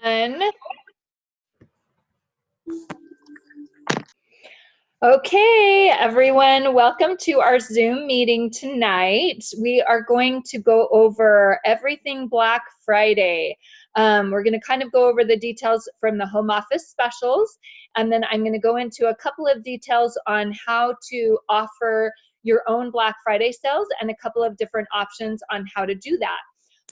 everyone. Okay, everyone, welcome to our Zoom meeting tonight. We are going to go over everything Black Friday. We're going to kind of go over the details from the home office specials, and then I'm going to go into a couple of details on how to offer your own Black Friday sales and a couple of different options on how to do that.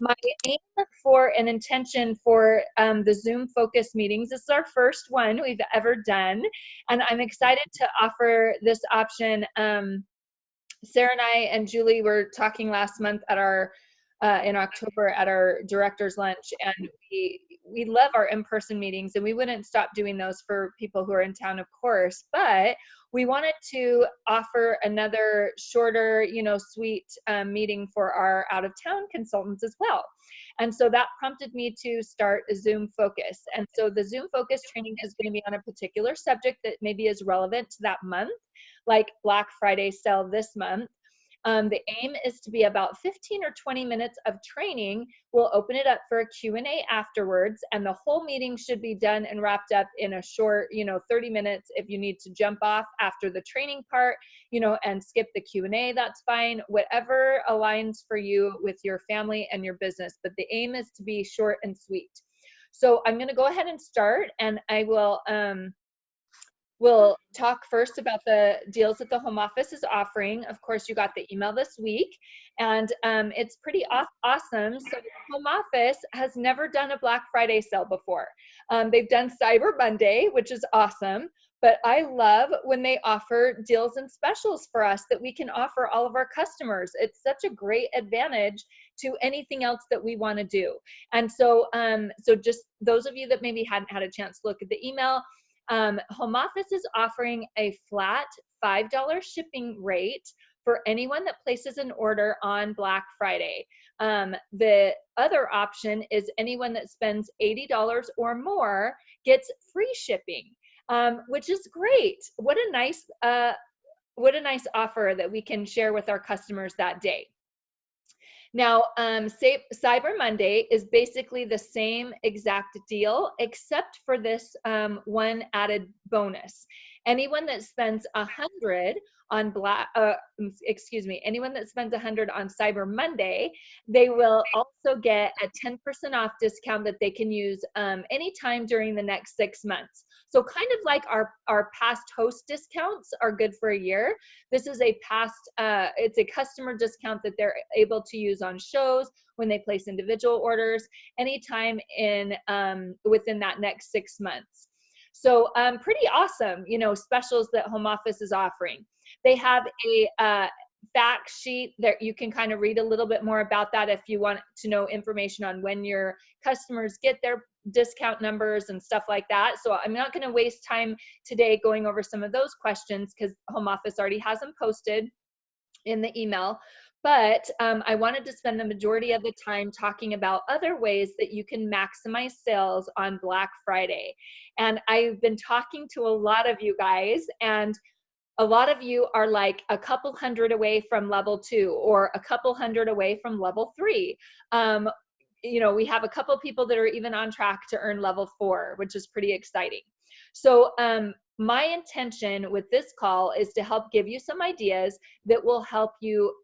My aim for an intention for the Zoom focus meetings, this is our first one we've ever done, and I'm excited to offer this option. Sarah and I and Julie were talking last month at our in October at our director's lunch, and we love our in-person meetings, and we wouldn't stop doing those for people who are in town, of course, but we wanted to offer another shorter, sweet meeting for our out-of-town consultants as well. And so that prompted me to start a Zoom focus. And so the Zoom focus training is going to be on a particular subject that maybe is relevant to that month, like Black Friday sale this month. The aim is to be about 15 or 20 minutes of training. We'll open it up for a Q&A afterwards, and the whole meeting should be done and wrapped up in a short, 30 minutes. If you need to jump off after the training part, and skip the Q&A, that's fine. Whatever aligns for you with your family and your business, but the aim is to be short and sweet. So I'm going to go ahead and start, and I will we'll talk first about the deals that the home office is offering. Of course, you got the email this week, and it's pretty awesome. So the home office has never done a Black Friday sale before. They've done Cyber Monday, which is awesome, but I love when they offer deals and specials for us that we can offer all of our customers. It's such a great advantage to anything else that we want to do. And so, so just those of you that maybe hadn't had a chance to look at the email, home office is offering a flat $5 shipping rate for anyone that places an order on Black Friday. The other option is anyone that spends $80 or more gets free shipping, which is great. What a nice offer that we can share with our customers that day. Now, Cyber Monday is basically the same exact deal, except for this one added bonus. Anyone that spends $100 on anyone that spends $100 on Cyber Monday, they will also get a 10% off discount that they can use anytime during the next 6 months. So kind of like our past host discounts are good for a year. This is a it's a customer discount that they're able to use on shows when they place individual orders anytime within that next 6 months. So pretty awesome, specials that home office is offering. They have a fact sheet that you can kind of read a little bit more about that if you want to know information on when your customers get their discount numbers and stuff like that. So I'm not going to waste time today going over some of those questions because home office already has them posted in the email. But I wanted to spend the majority of the time talking about other ways that you can maximize sales on Black Friday. And I've been talking to a lot of you guys, and a lot of you are like a couple hundred away from level 2 or a couple hundred away from level 3. We have a couple people that are even on track to earn level 4, which is pretty exciting. So my intention with this call is to help give you some ideas that will help you,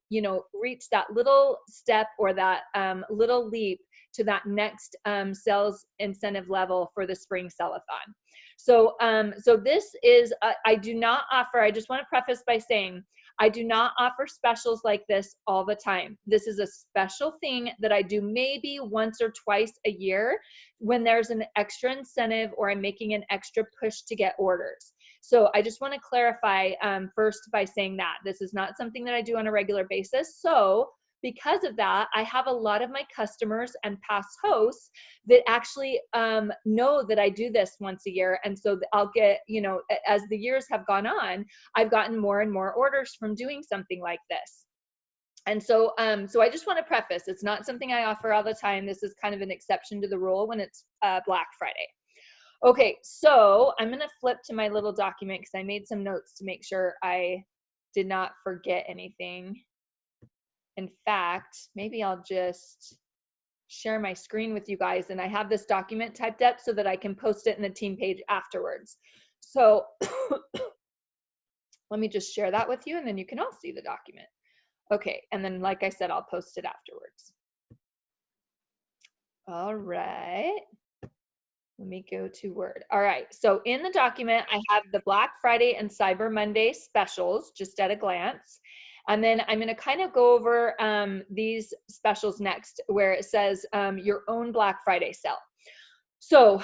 reach that little step or that little leap to that next sales incentive level for the spring sell-a-thon. So, so this is, I do not offer, I just want to preface by saying, I do not offer specials like this all the time. This is a special thing that I do maybe once or twice a year when there's an extra incentive or I'm making an extra push to get orders. So I just want to clarify first by saying that this is not something that I do on a regular basis. So because of that, I have a lot of my customers and past hosts that actually know that I do this once a year. And so I'll get, as the years have gone on, I've gotten more and more orders from doing something like this. And so, so I just want to preface, it's not something I offer all the time. This is kind of an exception to the rule when it's Black Friday. Okay, so I'm going to flip to my little document because I made some notes to make sure I did not forget anything. In fact, maybe I'll just share my screen with you guys, and I have this document typed up so that I can post it in the team page afterwards. So let me just share that with you, and then you can all see the document. Okay, and then like I said, I'll post it afterwards. All right. Let me go to Word. All right, so in the document, I have the Black Friday and Cyber Monday specials, just at a glance. And then I'm gonna kind of go over these specials next, where it says your own Black Friday sale. So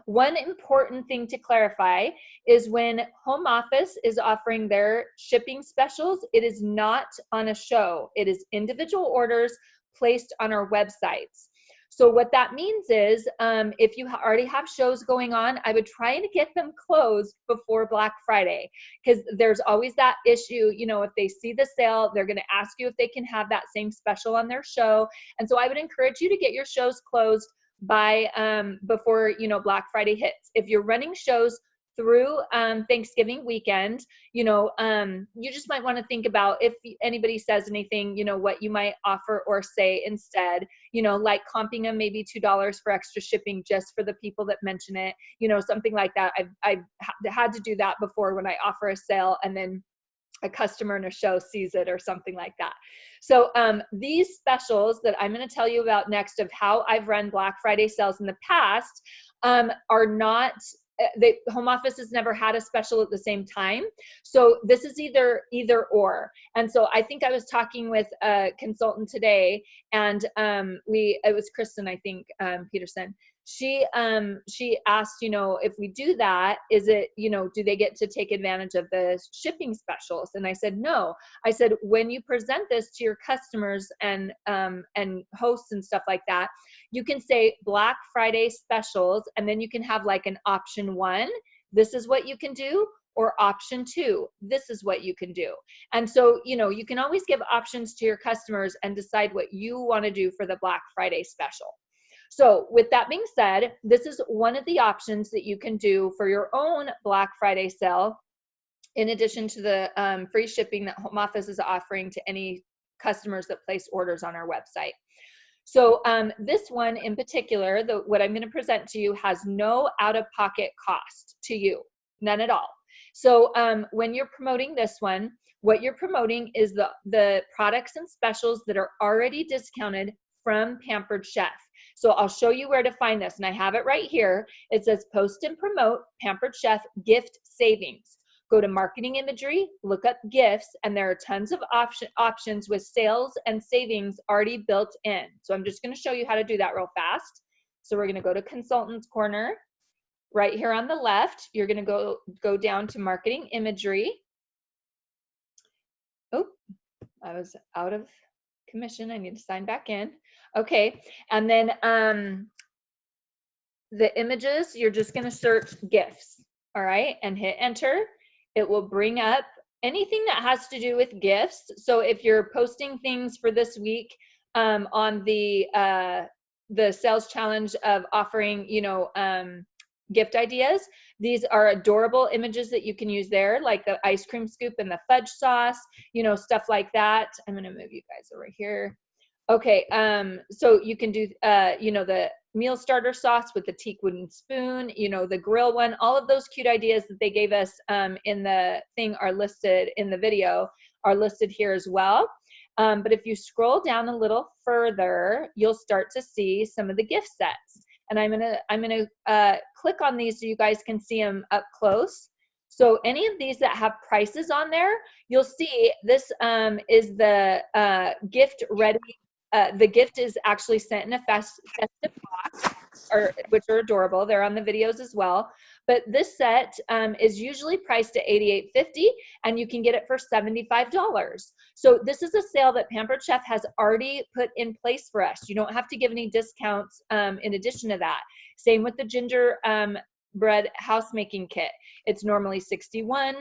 one important thing to clarify is when home office is offering their shipping specials, it is not on a show. It is individual orders placed on our websites. So what that means is if you already have shows going on, I would try to get them closed before Black Friday, because there's always that issue, you know, if they see the sale, they're gonna ask you if they can have that same special on their show. And so I would encourage you to get your shows closed by before, you know, Black Friday hits. If you're running shows through Thanksgiving weekend, you know, you just might want to think about, if anybody says anything, you know, what you might offer or say instead, you know, like comping them maybe $2 for extra shipping just for the people that mention it, you know, something like that. I've had to do that before when I offer a sale and then a customer in a show sees it or something like that. So these specials that I'm going to tell you about next, of how I've run Black Friday sales in the past, are not, home office has never had a special at the same time. So this is either or. And so I think I was talking with a consultant today, and it was Kristen, I think, Peterson. She asked, you know, if we do that, is it, you know, do they get to take advantage of the shipping specials? And I said, no. I said, when you present this to your customers and hosts and stuff like that, you can say Black Friday specials, and then you can have like an option 1, this is what you can do, or option 2, this is what you can do. And so, you know, you can always give options to your customers and decide what you want to do for the Black Friday special. So with that being said, this is one of the options that you can do for your own Black Friday sale, in addition to the free shipping that home office is offering to any customers that place orders on our website. So this one in particular, what I'm going to present to you, has no out-of-pocket cost to you, none at all. So when you're promoting this one, what you're promoting is the products and specials that are already discounted from Pampered Chef. So I'll show you where to find this, and I have it right here. It says post and promote Pampered Chef gift savings. Go to marketing imagery, look up gifts, and there are tons of options with sales and savings already built in. So I'm just going to show you how to do that real fast. So we're going to go to Consultants Corner. Right here on the left, you're going to go down to marketing imagery. Oh, I was out of commission. I need to sign back in. Okay, and then the images, you're just going to search gifts, all right, and hit enter. It will bring up anything that has to do with gifts. So if you're posting things for this week on the sales challenge of offering, you know, gift ideas, these are adorable images that you can use there, like the ice cream scoop and the fudge sauce, you know, stuff like that. I'm going to move you guys over here. Okay, so you can do, you know, the meal starter sauce with the teak wooden spoon, you know, the grill one, all of those cute ideas that they gave us in the thing are listed in the video, are listed here as well. But if you scroll down a little further, you'll start to see some of the gift sets. And I'm gonna click on these so you guys can see them up close. So any of these that have prices on there, you'll see this is the gift ready. The gift is actually sent in a festive box, which are adorable. They're on the videos as well. But this set is usually priced at $88.50, and you can get it for $75. So this is a sale that Pampered Chef has already put in place for us. You don't have to give any discounts in addition to that. Same with the ginger bread house making kit. It's normally $61,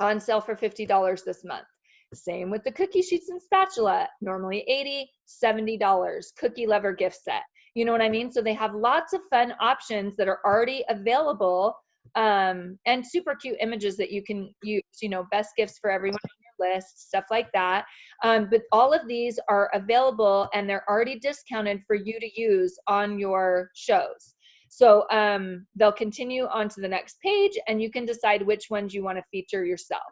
on sale for $50 this month. Same with the cookie sheets and spatula, normally $80, $70, cookie lever gift set. You know what I mean? So they have lots of fun options that are already available, and super cute images that you can use, you know, best gifts for everyone in your list, stuff like that. But all of these are available and they're already discounted for you to use on your shows. So they'll continue on to the next page and you can decide which ones you want to feature yourself.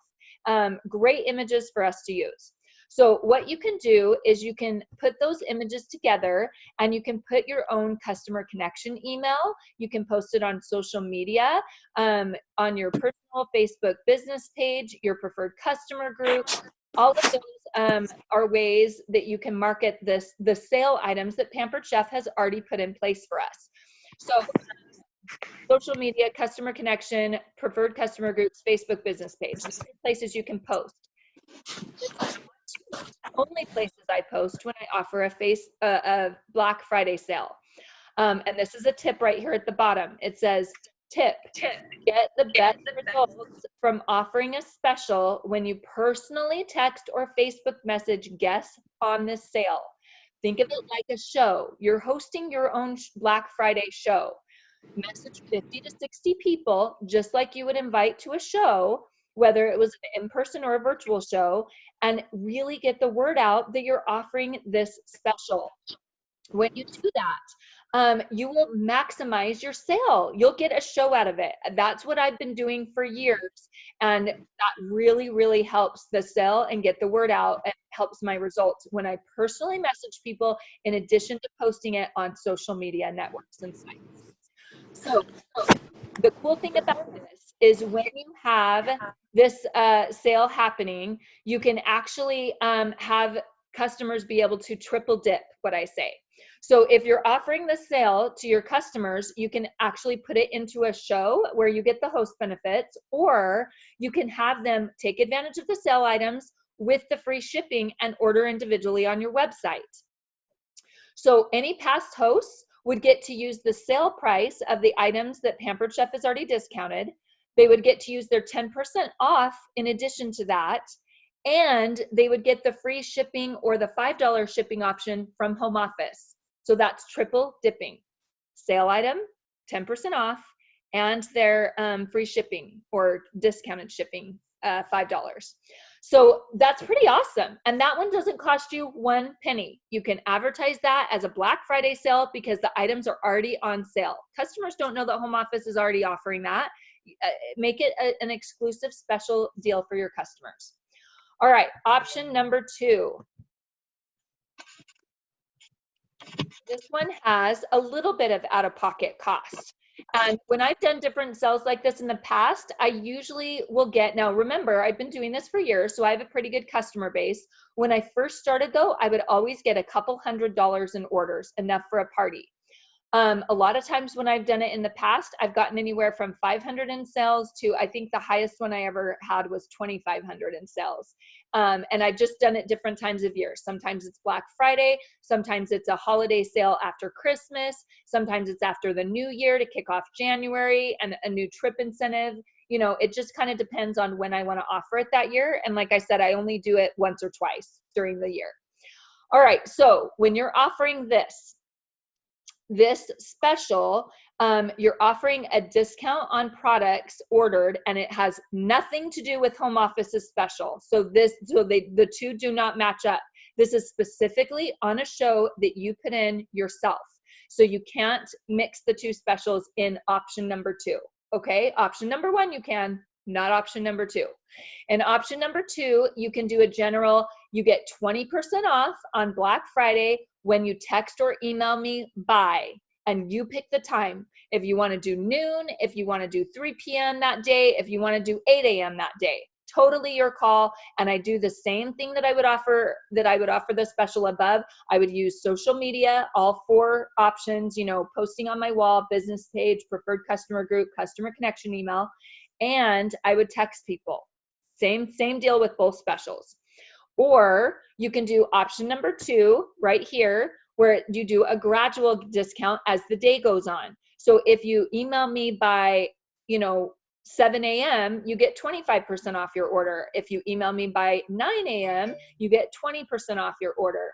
Great images for us to use. So what you can do is you can put those images together and you can put your own customer connection email. You can post it on social media, on your personal Facebook business page, your preferred customer group. All of those are ways that you can market the sale items that Pampered Chef has already put in place for us. So social media, customer connection, preferred customer groups, Facebook business page. These are places you can post. Only places I post when I offer a Black Friday sale. And this is a tip right here at the bottom. It says, tip, get the best results from offering a special when you personally text or Facebook message guests on this sale. Think of it like a show. You're hosting your own Black Friday show. Message 50 to 60 people, just like you would invite to a show, whether it was an in-person or a virtual show, and really get the word out that you're offering this special. When you do that, you will maximize your sale. You'll get a show out of it. That's what I've been doing for years. And that really, really helps the sale and get the word out and helps my results when I personally message people in addition to posting it on social media networks and sites. So the cool thing about this is when you have this sale happening, you can actually have customers be able to triple dip, what I say. So if you're offering the sale to your customers, you can actually put it into a show where you get the host benefits, or you can have them take advantage of the sale items with the free shipping and order individually on your website. So any past hosts would get to use the sale price of the items that Pampered Chef has already discounted. They would get to use their 10% off in addition to that, and they would get the free shipping or the $5 shipping option from home office. So that's triple dipping. Sale item, 10% off, and their free shipping or discounted shipping, $5. So that's pretty awesome. And that one doesn't cost you 1 penny. You can advertise that as a Black Friday sale because the items are already on sale. Customers don't know that home office is already offering that. Make it an exclusive special deal for your customers. All right, option number 2. This one has a little bit of out-of-pocket cost. And when I've done different sales like this in the past, I usually will get, now remember, I've been doing this for years, so I have a pretty good customer base. When I first started though, I would always get a couple $100s in orders, enough for a party. A lot of times when I've done it in the past, I've gotten anywhere from 500 in sales to, I think the highest one I ever had was 2,500 in sales. And I've just done it different times of year. Sometimes it's Black Friday, sometimes it's a holiday sale after Christmas, sometimes it's after the new year to kick off January and a new trip incentive. You know, it just kind of depends on when I want to offer it that year. And like I said, I only do it once or twice during the year. All right, so when you're offering this special, you're offering a discount on products ordered, and it has nothing to do with home office's special. So the two do not match up. This is specifically on a show that you put in yourself. So you can't mix the two specials in option number 2. Okay, option number 1 you can, not option number 2. In option number 2, you can do a general, you get 20% off on Black Friday when you text or email me by, and you pick the time. If you want to do noon, if you want to do 3 p.m. that day, if you want to do 8 a.m. that day, totally your call. And I do the same thing that I would offer the special above. I would use social media, all 4 options, you know, posting on my wall, business page, preferred customer group, customer connection email, and I would text people. Same deal with both specials. Or you can do option number 2 right here, where you do a gradual discount as the day goes on. So if you email me by, 7 a.m., you get 25% off your order. If you email me by 9 a.m., you get 20% off your order.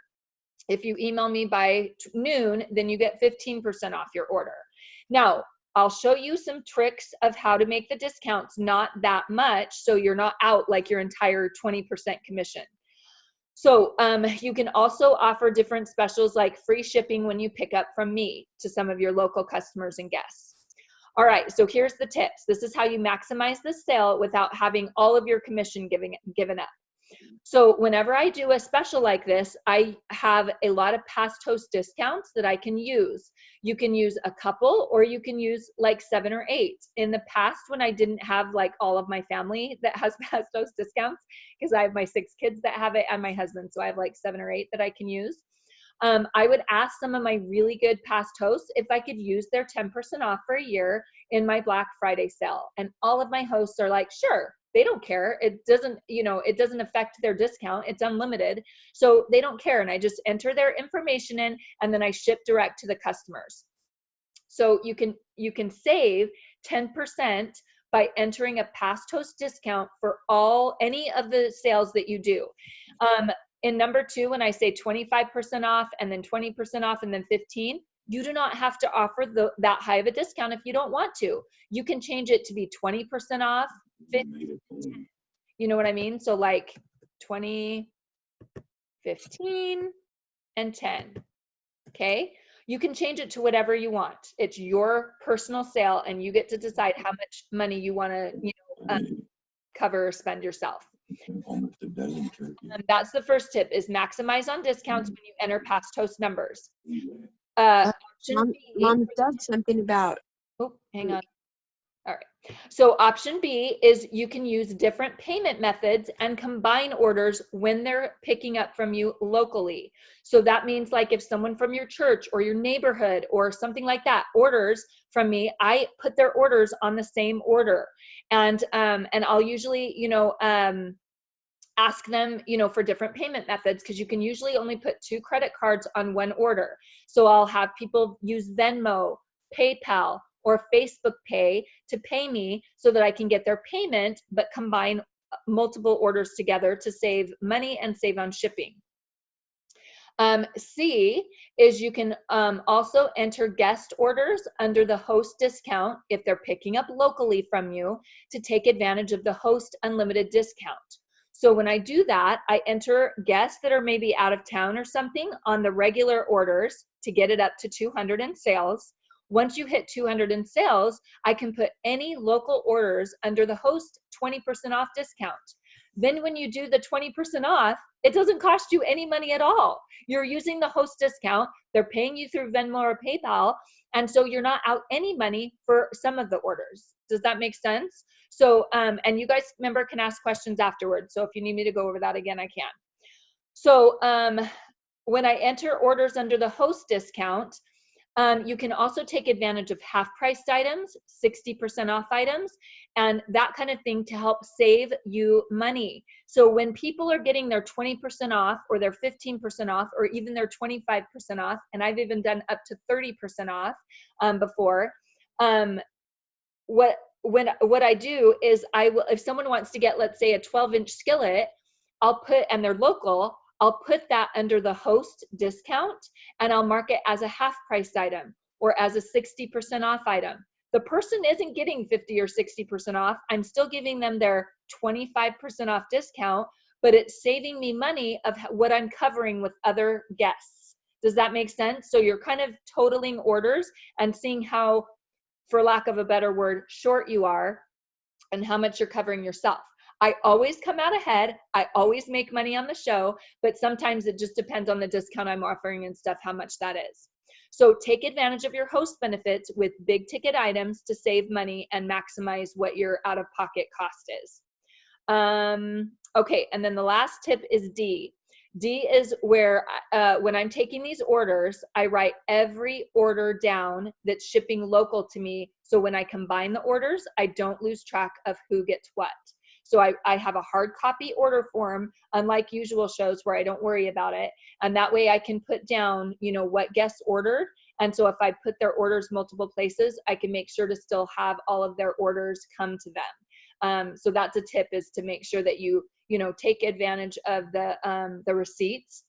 If you email me by noon, then you get 15% off your order. Now, I'll show you some tricks of how to make the discounts not that much so you're not out like your entire 20% commission. So you can also offer different specials like free shipping when you pick up from me to some of your local customers and guests. All right, so here's the tips. This is how you maximize the sale without having all of your commission given up. So whenever I do a special like this, I have a lot of past host discounts that I can use. You can use a couple, or you can use like 7 or 8. In the past, when I didn't have like all of my family that has past host discounts, because I have my 6 kids that have it and my husband, so I have like 7 or 8 that I can use. I would ask some of my really good past hosts if I could use their 10% off for a year in my Black Friday sale. And all of my hosts are like, sure. They don't care. It doesn't, it doesn't affect their discount. It's unlimited. So they don't care. And I just enter their information in, and then I ship direct to the customers. So you can save 10% by entering a past host discount for any of the sales that you do. In number 2, when I say 25% off and then 20% off and then 15, you do not have to offer that high of a discount if you don't want to. You can change it to be 20% off, 50, you know what I mean? So like 20, 15, and 10. Okay? You can change it to whatever you want. It's your personal sale, and you get to decide how much money you want to, cover or spend yourself. And that's the first tip: is maximize on discounts when you enter past host numbers. Mom said something about. Oh, hang on. All right. So option B is you can use different payment methods and combine orders when they're picking up from you locally. So that means like if someone from your church or your neighborhood or something like that orders from me, I put their orders on the same order. And I'll usually, ask them, for different payment methods, because you can usually only put 2 credit cards on one order. So I'll have people use Venmo, PayPal, or Facebook Pay to pay me so that I can get their payment, but combine multiple orders together to save money and save on shipping. C is you can also enter guest orders under the host discount if they're picking up locally from you to take advantage of the host unlimited discount. So when I do that, I enter guests that are maybe out of town or something on the regular orders to get it up to 200 in sales. Once you hit 200 in sales, I can put any local orders under the host 20% off discount. Then when you do the 20% off, it doesn't cost you any money at all. You're using the host discount. They're paying you through Venmo or PayPal. And so you're not out any money for some of the orders. Does that make sense? So, and you guys, remember, can ask questions afterwards. So if you need me to go over that again, I can. So when I enter orders under the host discount, you can also take advantage of half-priced items, 60% off items, and that kind of thing to help save you money. So when people are getting their 20% off or their 15% off or even their 25% off, and I've even done up to 30% off before, what I do is I will, if someone wants to get, let's say, a 12-inch skillet, and they're local, I'll put that under the host discount, and I'll mark it as a half-priced item or as a 60% off item. The person isn't getting 50 or 60% off. I'm still giving them their 25% off discount, but it's saving me money of what I'm covering with other guests. Does that make sense? So you're kind of totaling orders and seeing how, for lack of a better word, short you are and how much you're covering yourself. I always come out ahead. I always make money on the show, but sometimes it just depends on the discount I'm offering and stuff, how much that is. So take advantage of your host benefits with big ticket items to save money and maximize what your out-of-pocket cost is. Okay, and then the last tip is D. D is where when I'm taking these orders, I write every order down that's shipping local to me. So when I combine the orders, I don't lose track of who gets what. So I have a hard copy order form, unlike usual shows where I don't worry about it. And that way I can put down, what guests ordered. And so if I put their orders multiple places, I can make sure to still have all of their orders come to them. So that's a tip, is to make sure that you take advantage of the receipts.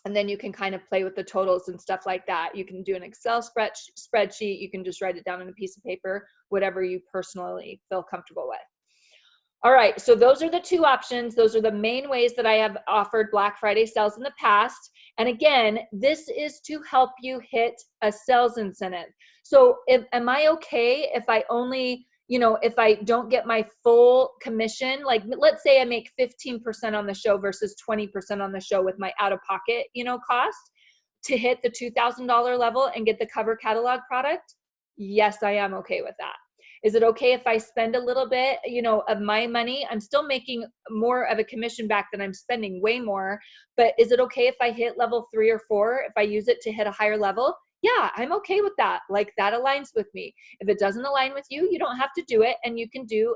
And then you can kind of play with the totals and stuff like that. You can do an Excel spreadsheet. You can just write it down on a piece of paper, whatever you personally feel comfortable with. All right, so those are the two options. Those are the main ways that I have offered Black Friday sales in the past. And again, this is to help you hit a sales incentive. So am I okay if I only, if I don't get my full commission, like let's say I make 15% on the show versus 20% on the show with my out-of-pocket, cost to hit the $2,000 level and get the cover catalog product? Yes, I am okay with that. Is it okay if I spend a little bit, of my money? I'm still making more of a commission back than I'm spending, way more. But is it okay if I hit level 3 or 4, if I use it to hit a higher level? Yeah, I'm okay with that. Like, that aligns with me. If it doesn't align with you, you don't have to do it. And you can do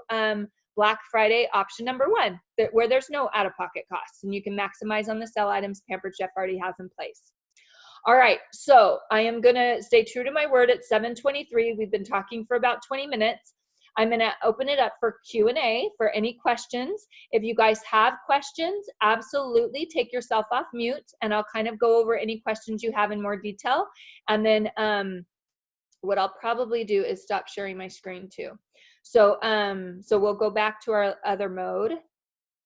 Black Friday option number 1, where there's no out-of-pocket costs. And you can maximize on the sell items Pampered Chef already has in place. All right, so I am gonna stay true to my word at 7:23. We've been talking for about 20 minutes. I'm gonna open it up for Q&A for any questions. If you guys have questions, absolutely take yourself off mute and I'll kind of go over any questions you have in more detail. And then what I'll probably do is stop sharing my screen too. So, so we'll go back to our other mode,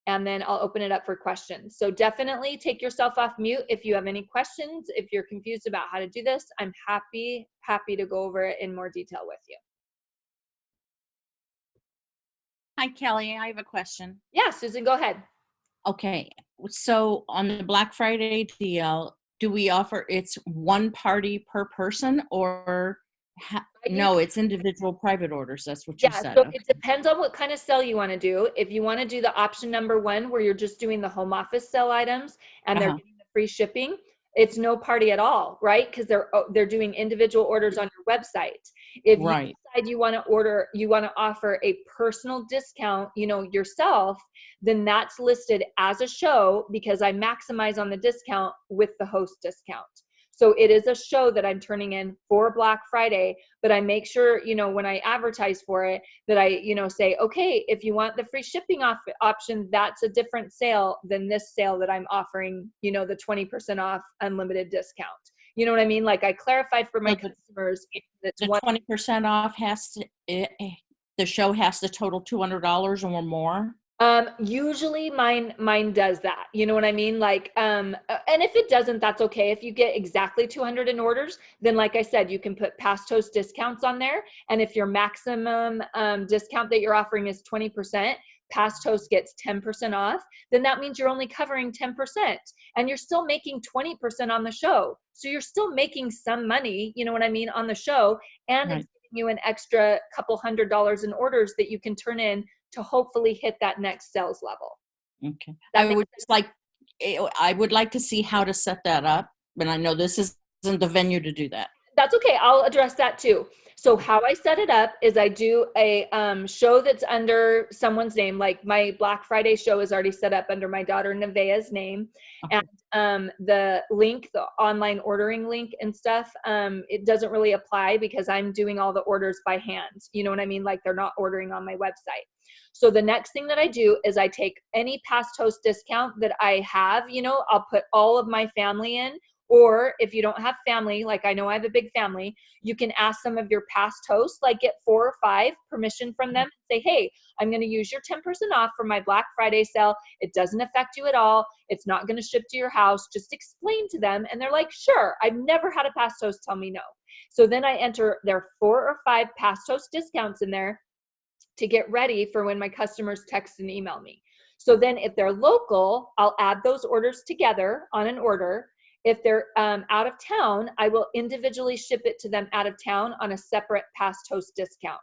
and then I'll open it up for questions. So definitely take yourself off mute if you have any questions. If you're confused about how to do this, I'm happy to go over it in more detail with you. Hi, Kelly. I have a question. Yeah, Susan, go ahead. Okay. So on the Black Friday deal, do we offer it's one party per person, or no, it's individual private orders? That's what you said. So Okay. it depends on what kind of sell you want to do. If you want to do the option number 1, where you're just doing the home office sell items and they're getting the free shipping, it's no party at all, right? Because they're doing individual orders on your website. If you decide you want to offer a personal discount, yourself, then that's listed as a show because I maximize on the discount with the host discount. So it is a show that I'm turning in for Black Friday, but I make sure, when I advertise for it, that I, say, okay, if you want the free shipping option, that's a different sale than this sale that I'm offering, the 20% off unlimited discount. You know what I mean? Like, I clarified for my customers. The 20% off the show has to total $200 or more. Usually mine does that. You know what I mean? Like, and if it doesn't, that's okay. If you get exactly 200 in orders, then like I said, you can put past host discounts on there. And if your maximum discount that you're offering is 20%, past host gets 10% off, then that means you're only covering 10% and you're still making 20% on the show. So you're still making some money, you know what I mean, on the show, and it's giving you an extra couple $100 in orders that you can turn in to hopefully hit that next sales level. Okay. I would like to see how to set that up, but I know this isn't the venue to do that. That's okay. I'll address that too. So how I set it up is I do a show that's under someone's name. Like, my Black Friday show is already set up under my daughter Nevaeh's name. Okay. And the link, the online ordering link and stuff, it doesn't really apply because I'm doing all the orders by hand. You know what I mean? Like, they're not ordering on my website. So the next thing that I do is I take any past host discount that I have, I'll put all of my family in. Or if you don't have family, like I know I have a big family, you can ask some of your past hosts, like get 4 or 5 permission from them and say, hey, I'm going to use your 10% off for my Black Friday sale. It doesn't affect you at all. It's not going to ship to your house. Just explain to them. And they're like, sure. I've never had a past host tell me no. So then I enter their 4 or 5 past host discounts in there to get ready for when my customers text and email me. So then if they're local, I'll add those orders together on an order. If they're out of town, I will individually ship it to them out of town on a separate past host discount.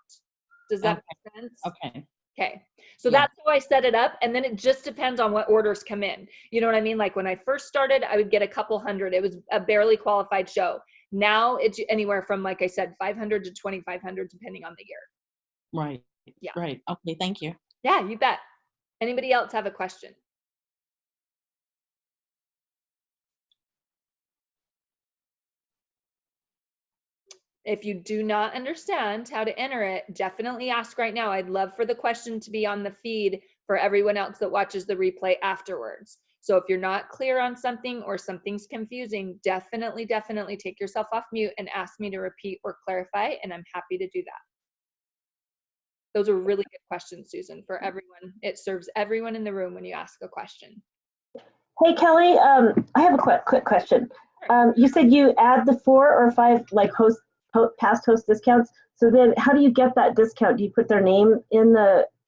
Does that make sense? Okay. Okay. So that's how I set it up. And then it just depends on what orders come in. You know what I mean? Like, when I first started, I would get a couple hundred. It was a barely qualified show. Now it's anywhere from, like I said, 500 to 2,500, depending on the year. Right. Yeah. Right. Okay. Thank you. Yeah, you bet. Anybody else have a question? If you do not understand how to enter it, definitely ask right now. I'd love for the question to be on the feed for everyone else that watches the replay afterwards. So if you're not clear on something or something's confusing, definitely take yourself off mute and ask me to repeat or clarify, and I'm happy to do that. Those are really good questions, Susan, for everyone. It serves everyone in the room when you ask a question. Hey, Kelly, I have a quick question. You said you add the 4 or 5 like past host discounts. So then how do you get that discount? Do you put their name in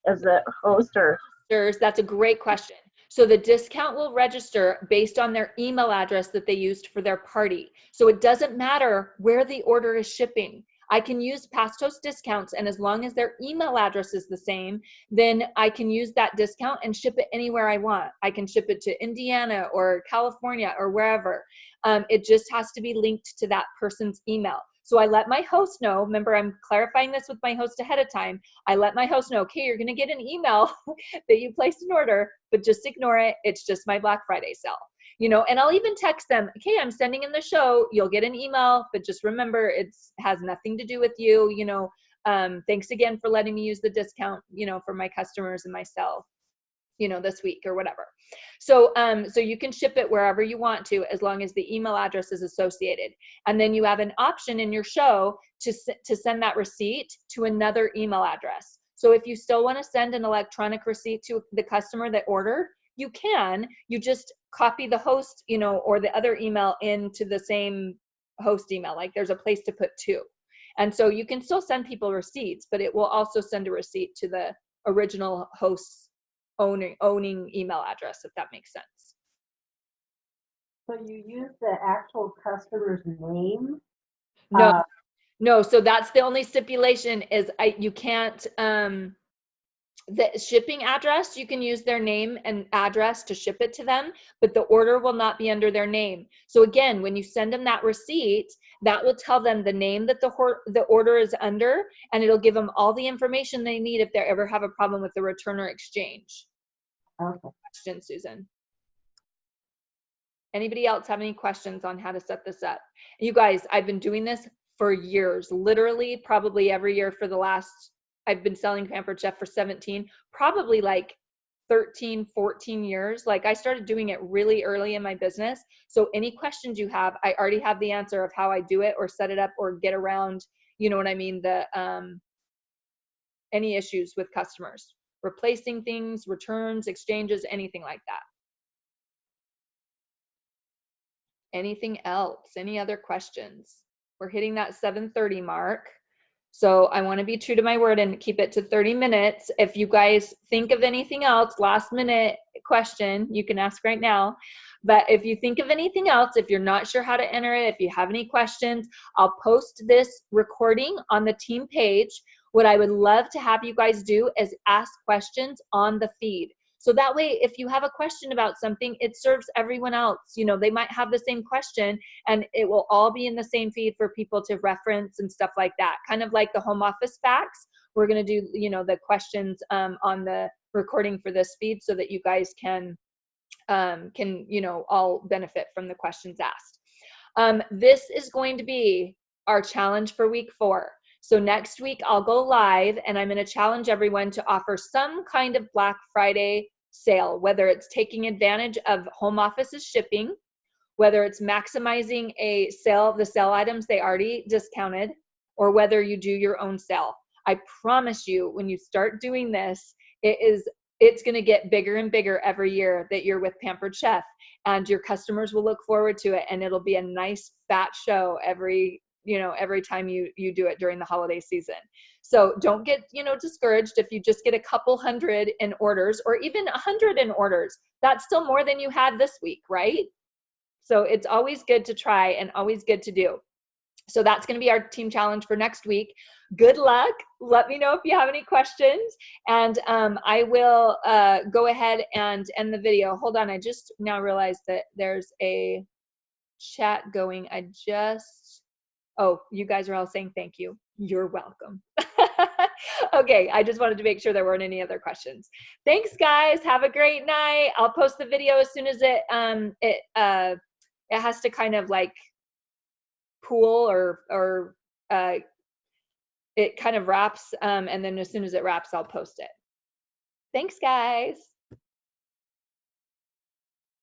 as the host, or? That's a great question. So the discount will register based on their email address that they used for their party. So it doesn't matter where the order is shipping. I can use past host discounts, and as long as their email address is the same, then I can use that discount and ship it anywhere I want. I can ship it to Indiana or California or wherever. It just has to be linked to that person's email. So I let my host know, remember I'm clarifying this with my host ahead of time. I let my host know, okay, you're gonna get an email that you placed an order, but just ignore it. It's just my Black Friday sale. You know, and I'll even text them, okay, I'm sending in the show, you'll get an email, but just remember it has nothing to do with you, you know, thanks again for letting me use the discount, you know, for my customers and myself, you know, this week or whatever. So, so you can ship it wherever you want to, as long as the email address is associated. And then you have an option in your show to send that receipt to another email address. So if you still want to send an electronic receipt to the customer that ordered, you can. You just copy the host, you know, or the other email into the same host email. Like there's a place to put 2. And so you can still send people receipts, but it will also send a receipt to the original host's owning email address, if that makes sense. So you use the actual customer's name? No, no. So that's the only stipulation is you can't, the shipping address, you can use their name and address to ship it to them, but the order will not be under their name. So again, when you send them that receipt, that will tell them the name that the order is under, and it'll give them all the information they need if they ever have a problem with the return or exchange. Okay. Question, Susan. Anybody else have any questions on how to set this up? You guys, I've been doing this for years, literally probably every year for the last, I've been selling Pampered Chef for 17, probably like 13, 14 years. Like I started doing it really early in my business. So any questions you have, I already have the answer of how I do it or set it up or get around, you know what I mean? Any issues with customers, replacing things, returns, exchanges, anything like that. Anything else? Any other questions? We're hitting that 7:30 mark. So I want to be true to my word and keep it to 30 minutes. If you guys think of anything else, last minute question, you can ask right now. But if you think of anything else, if you're not sure how to enter it, if you have any questions, I'll post this recording on the team page. What I would love to have you guys do is ask questions on the feed. So that way, if you have a question about something, it serves everyone else. You know, they might have the same question and it will all be in the same feed for people to reference and stuff like that. Kind of like the home office facts. We're going to do, you know, the questions on the recording for this feed so that you guys can, you know, all benefit from the questions asked. This is going to be our challenge for week 4. So next week I'll go live and I'm going to challenge everyone to offer some kind of Black Friday sale, whether it's taking advantage of home office's shipping, whether it's maximizing a sale, the sale items they already discounted, or whether you do your own sale. I promise you, when you start doing this, it's going to get bigger and bigger every year that you're with Pampered Chef, and your customers will look forward to it, and it'll be a nice fat show every time you do it during the holiday season. So don't get, you know, discouraged if you just get a couple hundred in orders or even 100 in orders. That's still more than you had this week, right? So it's always good to try and always good to do. So that's going to be our team challenge for next week. Good luck. Let me know if you have any questions, and I will go ahead and end the video. Hold on, I just now realized that there's a chat going. Oh, you guys are all saying thank you. You're welcome. Okay, I just wanted to make sure there weren't any other questions. Thanks, guys. Have a great night. I'll post the video as soon as it has to kind of like pool or it kind of wraps, and then as soon as it wraps, I'll post it. Thanks, guys.